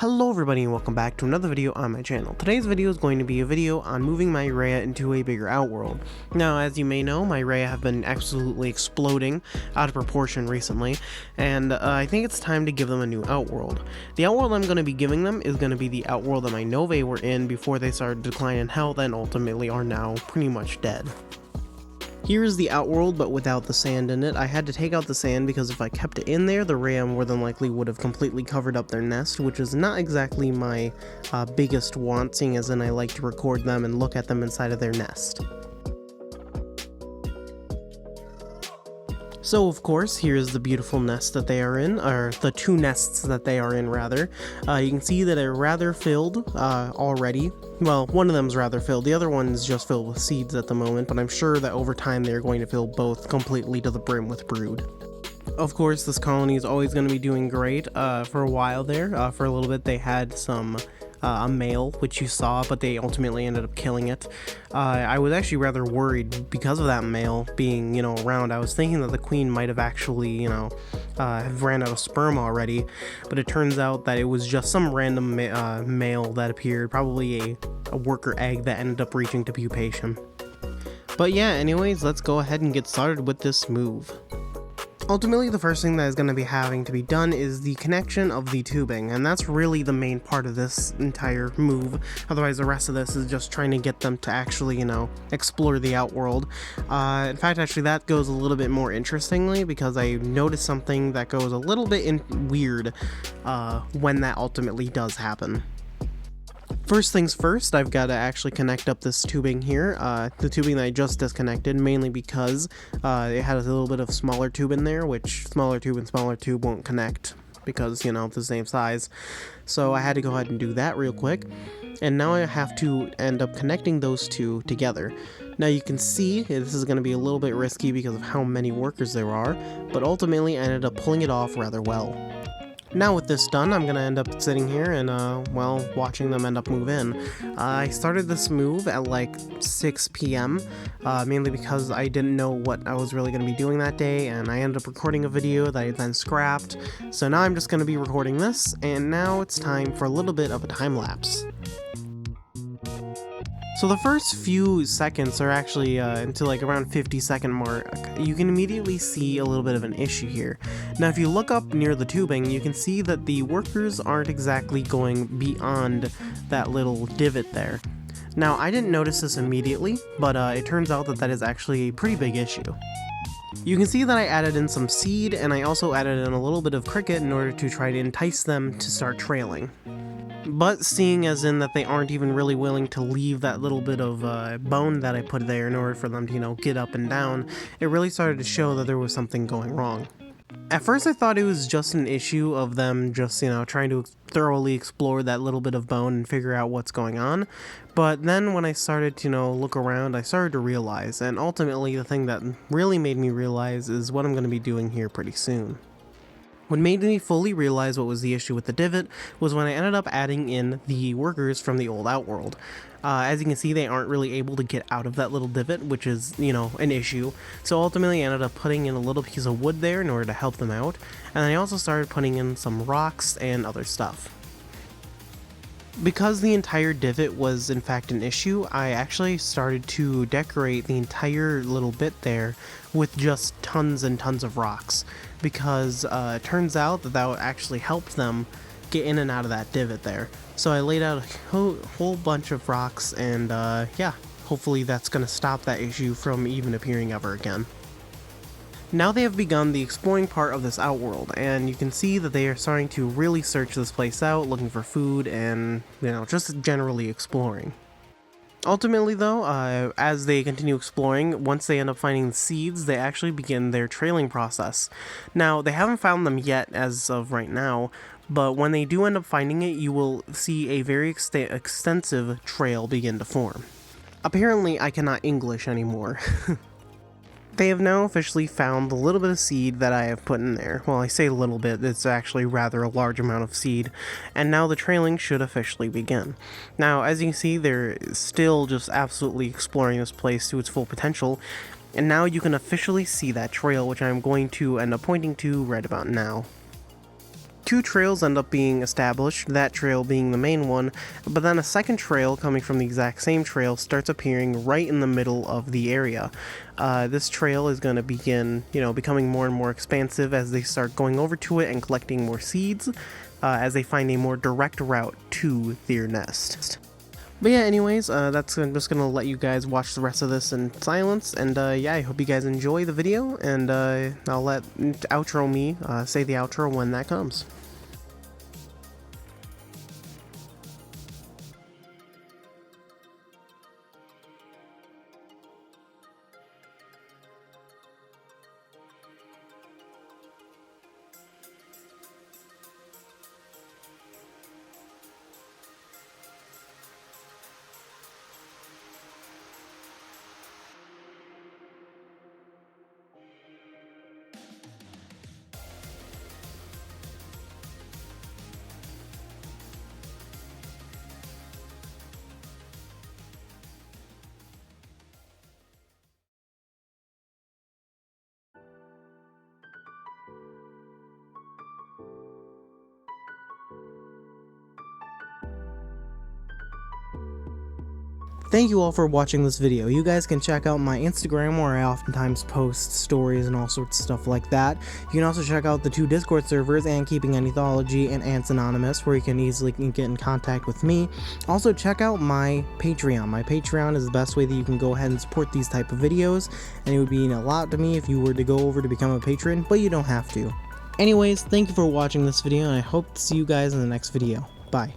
Hello everybody and welcome back to another video on my channel. Today's video is going to be a video on moving my Rhea into a bigger Outworld. Now, as you may know, my Rhea have been absolutely exploding out of proportion recently, and I think it's time to give them a new Outworld. The Outworld I'm going to be giving them is going to be the Outworld that my Novae were in before they started to decline in health and ultimately are now pretty much dead. Here's the Outworld, but without the sand in it. I had to take out the sand because if I kept it in there, the Rhea more than likely would have completely covered up their nest, which is not exactly my biggest want, seeing as in I like to record them and look at them inside of their nest. So of course, here's the beautiful nest that they are in, or the two nests that they are in rather. You can see that they're rather filled already. Well, one of them's rather filled, the other one's just filled with seeds at the moment, but I'm sure that over time they're going to fill both completely to the brim with brood. Of course, this colony is always going to be doing great. For a while there, for a little bit, they had a male, which you saw, but they ultimately ended up killing it. I was actually rather worried because of that male being, around. I was thinking that the queen might have actually, have ran out of sperm already, but it turns out that it was just some random male that appeared, probably a worker egg that ended up reaching to pupation. But yeah, anyways, let's go ahead and get started with this move. Ultimately, the first thing that is going to be having to be done is the connection of the tubing, and that's really the main part of this entire move. Otherwise, the rest of this is just trying to get them to actually, explore the Outworld. In fact, actually, that goes a little bit more interestingly because I noticed something that goes a little bit weird when that ultimately does happen. First things first, I've got to actually connect up this tubing here, the tubing that I just disconnected, mainly because it had a little bit of smaller tube in there, which smaller tube and smaller tube won't connect because, the same size. So I had to go ahead and do that real quick, and now I have to end up connecting those two together. Now you can see this is going to be a little bit risky because of how many workers there are, but ultimately I ended up pulling it off rather well. Now with this done, I'm going to end up sitting here and, watching them end up move in. I started this move at like 6 p.m., mainly because I didn't know what I was really going to be doing that day, and I ended up recording a video that I then scrapped. So now I'm just going to be recording this, and now it's time for a little bit of a time lapse. So the first few seconds are actually into like around 50-second mark. You can immediately see a little bit of an issue here. Now if you look up near the tubing, you can see that the workers aren't exactly going beyond that little divot there. Now I didn't notice this immediately, but it turns out that that is actually a pretty big issue. You can see that I added in some seed, and I also added in a little bit of cricket in order to try to entice them to start trailing. But seeing as in that they aren't even really willing to leave that little bit of bone that I put there in order for them to, get up and down, it really started to show that there was something going wrong. At first I thought it was just an issue of them just, trying to thoroughly explore that little bit of bone and figure out what's going on. But then when I started to, look around, I started to realize, and ultimately the thing that really made me realize is what I'm going to be doing here pretty soon. What made me fully realize what was the issue with the divot was when I ended up adding in the workers from the old Outworld. As you can see, they aren't really able to get out of that little divot, which is, an issue. So ultimately I ended up putting in a little piece of wood there in order to help them out, and then I also started putting in some rocks and other stuff. Because the entire divot was in fact an issue, I actually started to decorate the entire little bit there with just tons and tons of rocks, because it turns out that that actually helped them get in and out of that divot there. So I laid out a whole bunch of rocks, and yeah, hopefully that's going to stop that issue from even appearing ever again. Now they have begun the exploring part of this Outworld, and you can see that they are starting to really search this place out, looking for food and, just generally exploring. Ultimately though, as they continue exploring, once they end up finding the seeds, they actually begin their trailing process. Now, they haven't found them yet as of right now, but when they do end up finding it, you will see a very extensive trail begin to form. Apparently, I cannot English anymore. They have now officially found the little bit of seed that I have put in there. Well, I say a little bit, it's actually rather a large amount of seed, and now the trailing should officially begin. Now, as you can see, they're still just absolutely exploring this place to its full potential, and now you can officially see that trail, which I'm going to end up pointing to right about now. Two trails end up being established, that trail being the main one, but then a second trail coming from the exact same trail starts appearing right in the middle of the area. This trail is going to begin, becoming more and more expansive as they start going over to it and collecting more seeds, as they find a more direct route to their nest. But yeah, anyways, I'm just going to let you guys watch the rest of this in silence, and yeah, I hope you guys enjoy the video, and I'll let outro me say the outro when that comes. Thank you all for watching this video. You guys can check out my Instagram where I oftentimes post stories and all sorts of stuff like that. You can also check out the 2 Discord servers, and Keeping Anythology and Ants Anonymous, where you can easily get in contact with me. Also check out my Patreon. My Patreon is the best way that you can go ahead and support these type of videos, and it would mean a lot to me if you were to go over to become a patron, but you don't have to. Anyways, thank you for watching this video, and I hope to see you guys in the next video. Bye.